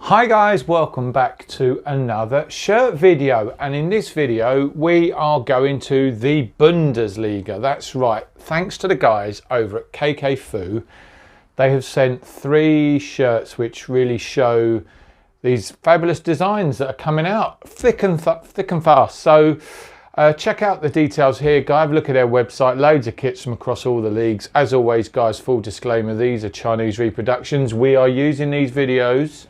Hi guys, welcome back to another shirt video, and in this video we are going to the Bundesliga. That's right, thanks to the guys over at KK they have sent 3 shirts which really show these fabulous designs that are coming out thick and fast. So check out the details here, guys. Have a look at their website. Loads of kits from across all the leagues. As always, guys, full disclaimer, these are Chinese reproductions. We are using these videos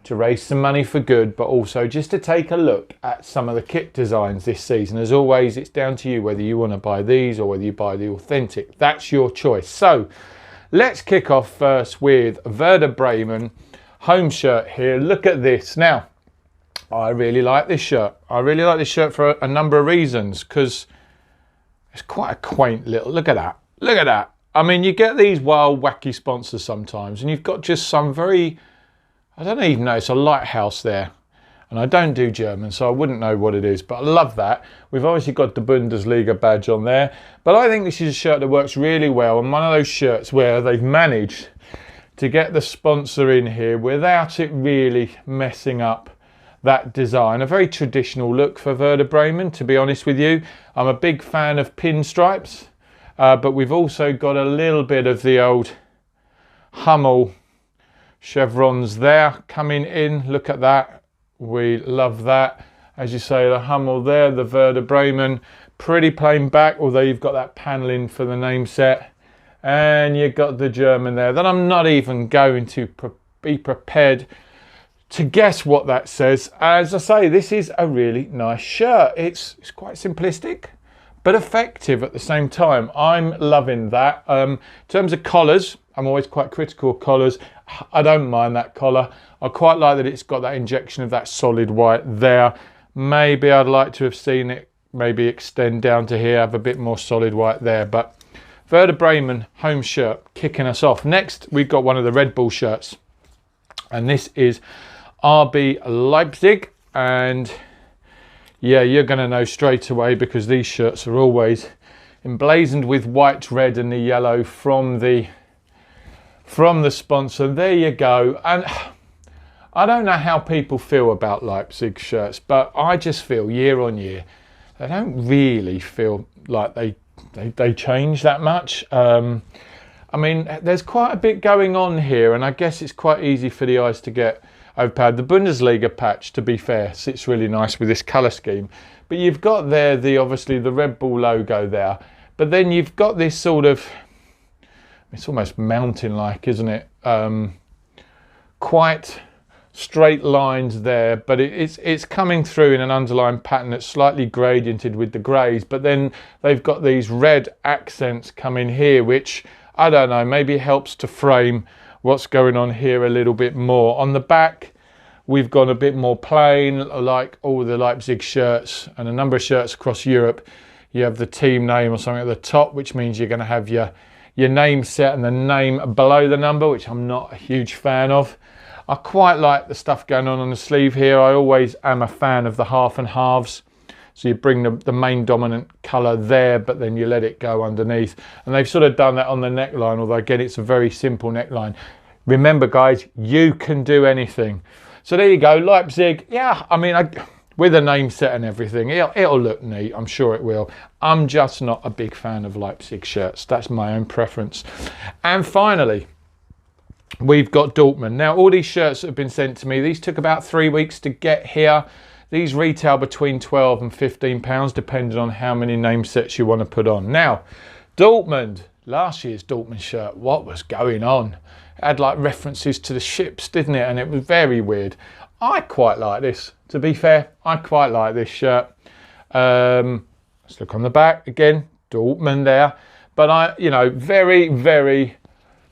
to raise some money for good, but also just to take a look at some of the kit designs this season. As always, it's down to you whether you want to buy these or whether you buy the authentic. That's your choice. So let's kick off first with Werder Bremen home shirt here. Look at this. Now, I really like this shirt. I really like this shirt for a number of reasons, because it's quite a quaint little, look at that. Look at that. I mean, you get these wild, wacky sponsors sometimes, and you've got just some very, I don't even know, it's a lighthouse there. And I don't do German, so I wouldn't know what it is, but I love that. We've obviously got the Bundesliga badge on there, but I think this is a shirt that works really well, and one of those shirts where they've managed to get the sponsor in here without it really messing up that design. A very traditional look for Werder Bremen, to be honest with you. I'm a big fan of pinstripes, but we've also got a little bit of the old Hummel chevrons there coming in. Look at that. We love that. As you say, the Hummel there, the Werder Bremen, pretty plain back, although you've got that paneling for the name set, and you've got the German there that I'm not even going to be prepared to guess what that says. As I say, this is a really nice shirt. It's quite simplistic but effective at the same time. I'm loving that. In terms of collars, I'm always quite critical of collars. I don't mind that collar. I quite like that it's got that injection of that solid white there. Maybe I'd like to have seen it maybe extend down to here, have a bit more solid white there. But Werder Bremen home shirt kicking us off. Next, we've got one of the Red Bull shirts, and this is RB Leipzig. And yeah, you're going to know straight away because these shirts are always emblazoned with white, red and the yellow from the sponsor. There you go. And I don't know how people feel about Leipzig shirts, but I just feel year on year they don't really feel like they change that much. I mean, there's quite a bit going on here, and I guess it's quite easy for the eyes to get overpowered. The Bundesliga patch, to be fair, sits really nice with this colour scheme. But you've got there obviously the Red Bull logo there. But then you've got this sort of, it's almost mountain-like, isn't it? Quite straight lines there, but it's coming through in an underlying pattern that's slightly gradiented with the greys. But then they've got these red accents coming here, which, I don't know, maybe helps to frame what's going on here a little bit more. On the back, we've gone a bit more plain, like all the Leipzig shirts and a number of shirts across Europe. You have the team name or something at the top, which means you're going to have your name set and the name below the number, which I'm not a huge fan of. I quite like the stuff going on the sleeve here. I always am a fan of the half and halves. So you bring the main dominant colour there, but then you let it go underneath. And they've sort of done that on the neckline, although again, it's a very simple neckline. Remember, guys, you can do anything. So there you go, Leipzig. Yeah, I mean, with a name set and everything, it'll look neat. I'm sure it will. I'm just not a big fan of Leipzig shirts. That's my own preference. And finally, we've got Dortmund. Now, all these shirts that have been sent to me, these took about 3 weeks to get here. These retail between £12 and £15, depending on how many name sets you want to put on. Now, Dortmund, last year's Dortmund shirt, what was going on? It had like references to the ships, didn't it? And it was very weird. I quite like this, to be fair. I quite like this shirt. Let's look on the back again, Dortmund there. But very, very,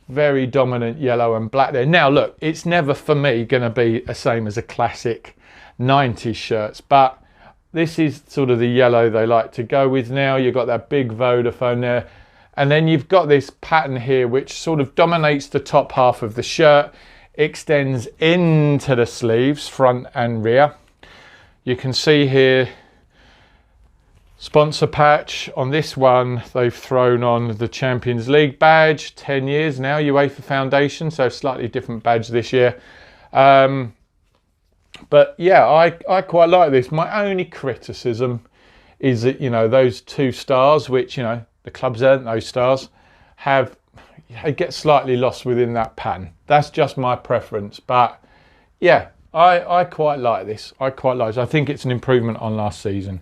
very dominant yellow and black there. Now, look, it's never for me going to be the same as a classic 90s shirts, but this is sort of the yellow they like to go with now. You've got that big Vodafone there, and then you've got this pattern here which sort of dominates the top half of the shirt, extends into the sleeves, front and rear. You can see here sponsor patch. On this one they've thrown on the Champions League badge, 10 years now, UEFA Foundation, so slightly different badge this year. But yeah, I quite like this. My only criticism is that, you know, those 2 stars, which, you know, the clubs earned those stars, they get slightly lost within that pan. That's just my preference. But yeah, I quite like this. I quite like this. I think it's an improvement on last season.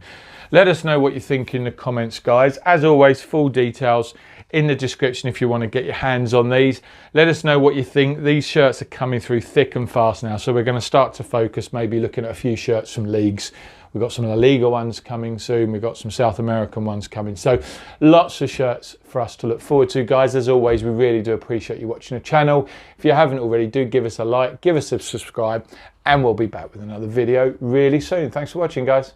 Let us know what you think in the comments, guys. As always, full details in the description if you want to get your hands on these. Let us know what you think. These shirts are coming through thick and fast now, so we're going to start to focus, maybe looking at a few shirts from leagues. We've got some La Liga ones coming soon. We've got some South American ones coming. So lots of shirts for us to look forward to, guys. As always, we really do appreciate you watching the channel. If you haven't already, do give us a like, give us a subscribe, and we'll be back with another video really soon. Thanks for watching, guys.